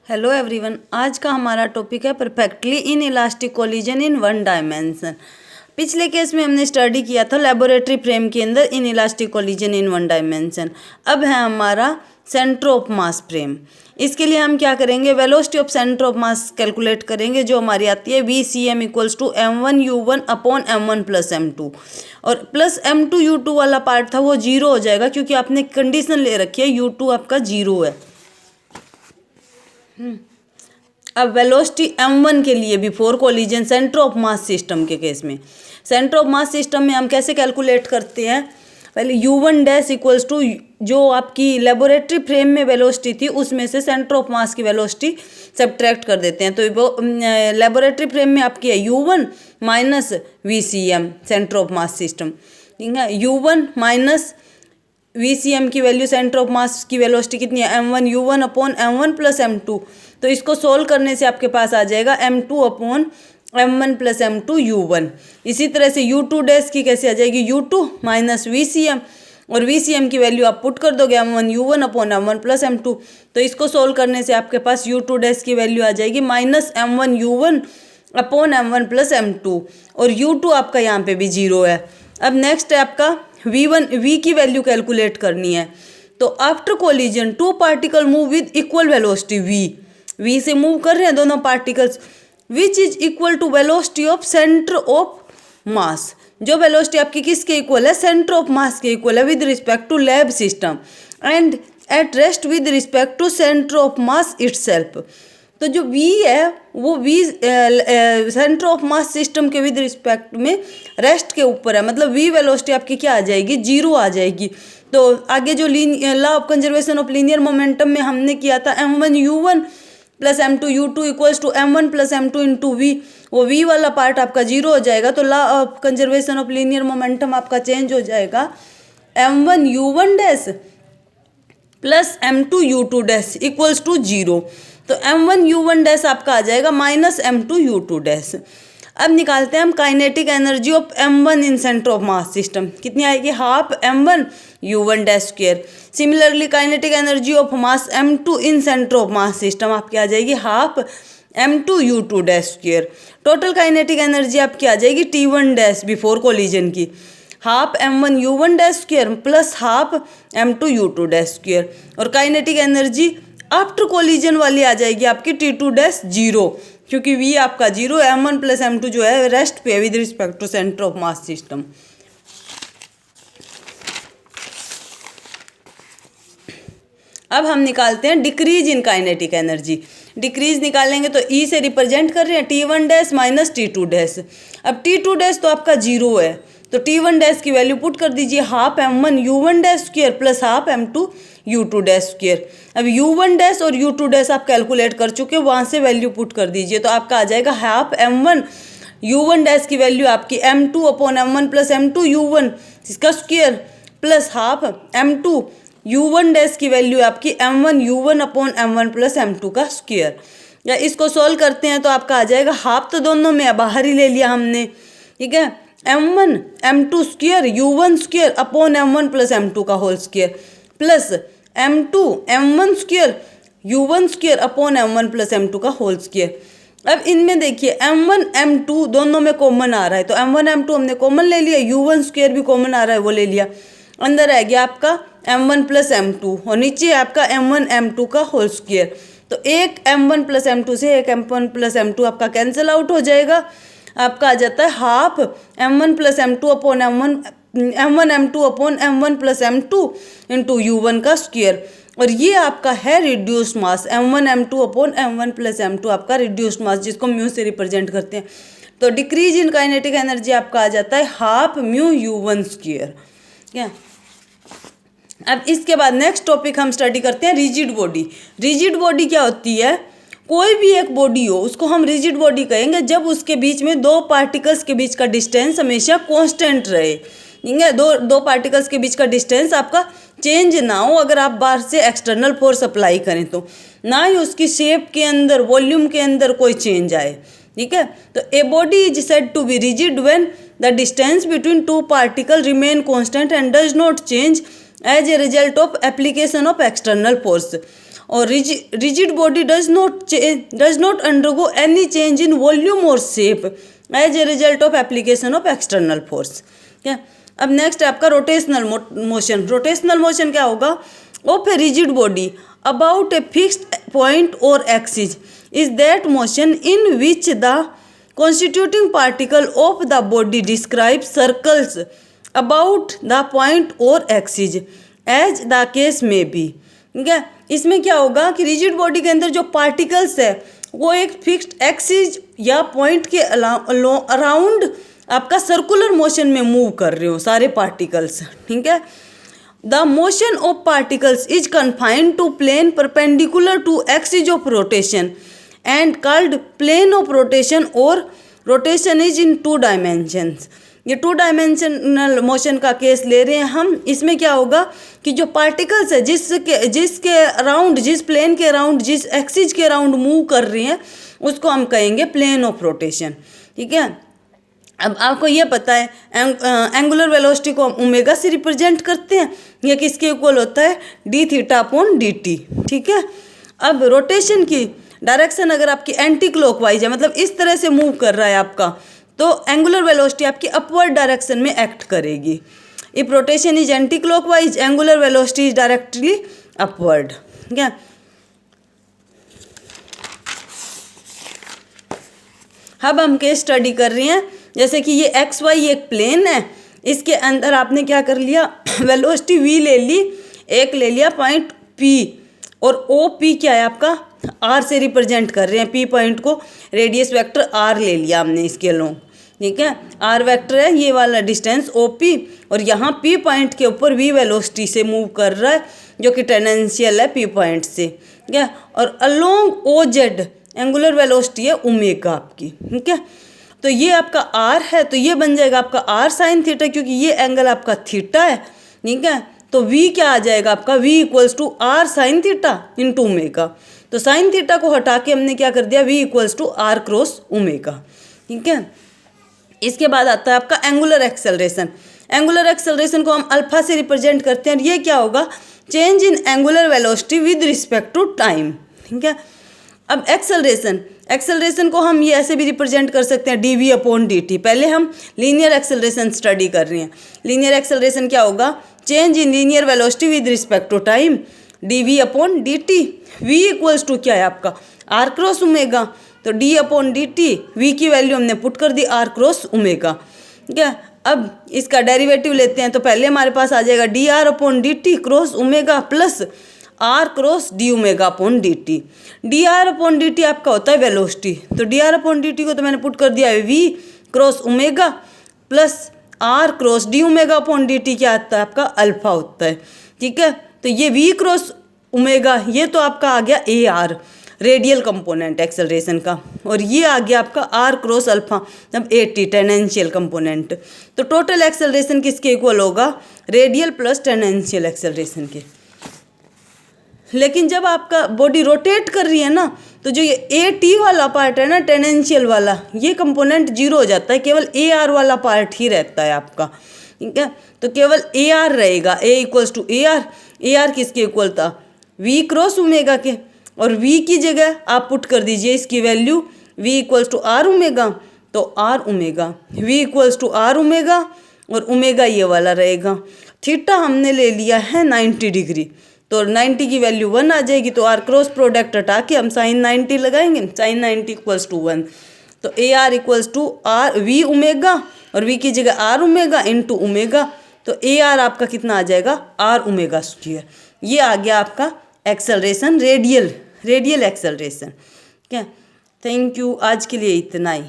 Hello everyone, आज का हमारा टॉपिक है perfectly in elastic collision in one dimension. पिछले केस में हमने स्टडी किया था लेबोरेटरी फ्रेम के अंदर in elastic collision in one dimension. अब है हमारा सेंटर ऑफ मास फ्रेम। इसके लिए हम क्या करेंगे, velocity of centre of mass calculate करेंगे, जो हमारी आती है VCM equals to m1u1 upon m1 plus m2। और प्लस m2 u2 वाला पार्ट था वो जीरो हो जाएगा, क्योंकि आपने कंडीशन ले रखी है u2 आपका जीरो है। अब वेलोसिटी m1 के लिए before collision centre of mass system के केस में, सेंटर ऑफ मास सिस्टम में हम कैसे कैलकुलेट करते हैं, पहले u1 डैश इक्वल्स टू जो आपकी लेबोरेटरी फ्रेम में वेलोसिटी थी उसमें से सेंटर ऑफ मास की वेलोसिटी सब्ट्रैक्ट कर देते हैं। तो वो लेबोरेटरी फ्रेम में आपकी है u1 minus VCM centre of mass system, ठीक है। u1 माइनस VCM की वैल्यू सेंटर ऑफ मास की वेलोसिटी कितनी है, m1 u1 upon m1 plus m2। तो इसको सोल्व करने से आपके पास आ जाएगा m2 upon m1 plus m2 u1। इसी तरह से u2 डैश की कैसे आ जाएगी, u2 माइनस VCM, और VCM की वैल्यू आप पुट कर दोगे m1 u1 upon m1 plus m2। तो इसको सोल्व करने से आपके पास u2 डैश की वैल्यू आ जाएगी minus m1 u1 upon m1 plus m2, और u2 आपका यहाँ पे भी जीरो है। अब नेक्स्ट है आपका V की वैल्यू कैलकुलेट करनी है। तो after collision two particle move with equal velocity V से मूव कर रहे हैं दोनों particles, which is equal to velocity of centre of mass. जो वेलोसिटी आपकी किसके इक्वल है, सेंटर ऑफ मास के इक्वल है with respect to lab system and at rest with respect to centre of mass itself. तो जो V है वो V centre of mass system के विद रिस्पेक्ट में रेस्ट के ऊपर है, मतलब V वेलोसिटी आपकी क्या आ जाएगी, जीरो आ जाएगी। तो आगे जो law of conservation of linear momentum में हमने किया था m1 u1 plus m2 u2 equals to m1 plus m2 into V, वो V वाला पार्ट आपका जीरो हो जाएगा। तो law of conservation of linear momentum आपका चेंज हो जाएगा, m1 u1 dash plus m2 u2 dash equals to zero. तो m1 u1 डैश आपका आ जाएगा माइनस m2 u2 डैश। अब निकालते हैं हम kinetic energy of m1 in centre of mass system, कितनी आएगी, half m1 u1 dash square. Similarly kinetic energy of mass m2 in centre of mass system आपकी आ जाएगी half m2 u2 dash square. Total kinetic energy आपकी आ जाएगी T1 dash before collision की, half m1 u1 dash square plus half m2 u2 dash square. और kinetic energy after collision वाली आ जाएगी आपकी T2 dash zero, क्योंकि V आपका zero, m1 plus m2 जो है रेस्ट पे with respect to centre of mass system. अब हम निकालते हैं decrease in kinetic energy. Decrease निकालेंगे तो E से रिप्रेजेंट कर रहे हैं T1 dash minus T2 dash. अब T2 डैश तो आपका जीरो है, तो T1 डैश की वैल्यू पुट कर दीजिए half m1 u1 dash square plus half m2 u2 dash square. अब u1 डैश और u2 डैश आप कैलकुलेट कर चुके हो, वहाँ से वैल्यू पुट कर दीजिए, तो आपका आ जाएगा हाफ m1 u1 डैश की वैल्यू आपकी m2 upon m1 plus m2 u1 इसका square plus half m2 u1 dash की वैल्यू आपकी m1 u1 upon m1 plus m2 का स्क्वायर। या इसको सॉल्व करते हैं तो आपका आ जाएगा, हाफ तो दोनों में बाहर ही ले लिया हमने, ठीक है, m1 m2 square u1 square upon m1 plus m2 का whole square plus m2 m1 square u1 square upon m1 plus m2 का होल स्क्वायर। अब इनमें देखिए m1 m2 दोनों में कॉमन आ रहा है, तो m1 m2 हमने कॉमन ले लिया, u1 स्क्वायर भी कॉमन आ रहा है वो ले लिया, अंदर आ गया आपका m1 प्लस m2 और नीचे आपका m1 m2 का होल स्क्वायर। तो एक m1 प्लस m2 से एक m1 प्लस m2 आपका कैंसिल आउट हो जाएगा, आपका आ जाता है half m1 plus m2 upon m1 m2 upon m1 plus m2 into u1 का स्क्वायर। और ये आपका है रिड्यूस्ड मास m1 m2 upon m1 plus m2 आपका रिड्यूस्ड मास, जिसको म्यू से रिप्रेजेंट करते हैं। तो डिक्रीज इन काइनेटिक एनर्जी आपका आ जाता है हाफ म्यू u1 स्क्वायर, ठीक है। अब इसके बाद नेक्स्ट टॉपिक हम स्टडी करते हैं रिजिड बॉडी। रिजिड बॉडी क्या होती है, कोई भी एक बॉडी हो उसको हम रिजिड बॉडी कहेंगे जब उसके बीच में दो पार्टिकल्स के बीच का डिस्टेंस हमेशा कांस्टेंट रहे, ठीक है, दो पार्टिकल्स के बीच का डिस्टेंस आपका चेंज ना हो अगर आप बाहर से एक्सटर्नल फोर्स अप्लाई करें, तो ना ही उसकी शेप के अंदर वॉल्यूम के अंदर कोई चेंज आए, ठीक है। तो a body is said to be rigid when the distance between two particle remain constant and does not change as a result of application of external force. और rigid body does not undergo any change in volume और shape as a result of application of external force. क्या अब next है आपका rotational motion. Rotational motion क्या होगा? Of a rigid body about a fixed point और axis is that motion in which the constituting particle of the body describe circles about the point or axis as the case may be। ठीक है, इसमें क्या होगा कि rigid body के अंदर जो पार्टिकल्स है वो एक फिक्स्ड एक्सिस या पॉइंट के अराउंड आपका सर्कुलर मोशन में मूव कर रहे हो सारे पार्टिकल्स। ठीक है, the motion of particles is confined to plane perpendicular to axis of rotation and called plane of rotation और रोटेशन इज इन 2 डायमेंशंस। ये 2 डायमेंशनल मोशन का केस ले रहे हैं हम। इसमें क्या होगा कि जो पार्टिकल्स है जिसके अराउंड, जिस प्लेन के अराउंड, जिस एक्सिस के अराउंड मूव कर रही हैं उसको हम कहेंगे प्लेन ऑफ रोटेशन। ठीक है, अब आपको ये पता है एंगुलर वेलोसिटी को हम ओमेगा से रिप्रेजेंट करते हैं। ये किसके इक्वल होता है? D theta upon D T. ठीक है, अब रोटेशन की डायरेक्शन अगर आपकी एंटी क्लॉकवाइज है, मतलब इस तरह से मूव कर रहा है आपका, तो एंगुलर वेलोसिटी आपकी अपवर्ड डायरेक्शन में एक्ट करेगी। If rotation is anti clockwise angular velocity is directly upward. ठीक है, अब हम केस स्टडी कर रहे हैं। जैसे कि ये एक्स वाई एक प्लेन है, इसके अंदर आपने क्या कर लिया, वेलोसिटी वी ले ली, एक ले लिया पॉइंट पी, और ओ पी क्या है आपका आर से रिप्रेजेंट कर रहे हैं। पी पॉइंट को रेडियस वेक्टर आर ले लिया हमने इसके लोग। ठीक है, आर वेक्टर है ये वाला डिस्टेंस ओ पी, और यहाँ पी पॉइंट के ऊपर वी वेलोसिटी से मूव कर रहा है जो कि टेंजेंशियल है पी पॉइंट से। ठीक है, और along O Z angular velocity है ओमेगा आपकी। ठीक है, तो ये आपका आर है, तो ये बन जाएगा आपका आर साइन थीटा, क्योंकि ये एंगल आपका थीटा है। ठीक है, तो v क्या आ जाएगा आपका? v equals to R sine theta into omega. तो साइन थीटा को हटा के हमने क्या कर दिया, v equals to R cross omega. ठीक है, इसके बाद आता है आपका एंगुलर एक्सेलरेशन। एंगुलर एक्सेलरेशन को हम अल्फा से रिप्रेजेंट करते हैं। ये क्या होगा? Change in angular velocity with respect to time. ठीक है, अब एक्सेलरेशन को हम ये ऐसे भी रिप्रेजेंट कर सकते हैं, D we upon D T. पहले हम लीनियर एक्सेलरेशन स्टडी कर रहे हैं। लीनियर एक्सेलरेशन क्या होगा? Change in linear velocity with respect to time, d we upon D t. V equals to क्या है आपका? R cross omega. तो d upon D t, v की वैल्यू हमने पुट कर दी आर क्रॉस ओमेगा। ठीक है, अब इसका डेरिवेटिव लेते हैं, तो पहले हमारे पास आ जाएगा D R upon D T cross omega plus R cross D omega upon D T. D R upon D T आपका होता है वेलोसिटी, तो D R upon D T को तो मैंने पुट कर दिया है V cross omega plus R cross D omega upon D T क्या आता है आपका? अल्फा होता है। ठीक है, तो ये वी क्रॉस ओमेगा ये तो आपका आ गया A R, radial component acceleration का, और ये आ गया आपका आर क्रॉस अल्फा मतलब ए टी टेंजेंशियल कंपोनेंट। तो टोटल एक्सेलरेशन किसके इक्वल होगा? रेडियल प्लस टेंजेंशियल एक्सेलरेशन के। लेकिन जब आपका बॉडी रोटेट कर रही है ना, तो जो ये ए टी वाला पार्ट है ना टेंजेंशियल वाला, ये कंपोनेंट जीरो हो जाता है, केवल ए आर वाला पार्ट ही रहता है आपका। ठीक है, तो केवल ए आर रहेगा, A equals to A R. A R किसके इक्वल था? वी क्रॉस ओमेगा के, और वी की जगह आप पुट कर दीजिए इसकी value v equals to R omega, तो R omega v equals to R omega, और ओमेगा ये वाला रहेगा। थीटा हमने ले लिया है 90 डिग्री, तो 90 की वैल्यू 1 आ जाएगी, तो आर क्रॉस प्रोडक्ट हटा के हम साइन 90 लगाएंगे, साइन 90 इक्वल्स टू 1। तो A R equals to R V omega, और वी की जगह आर ओमेगा इंटू ओमेगा, तो ए आर आपका कितना आ जाएगा? R omega square. ये आ गया आपका एक्सेलरेशन, रेडियल एक्सेलरेशन। क्या, थैंक यू, आज के लिए इतना ही।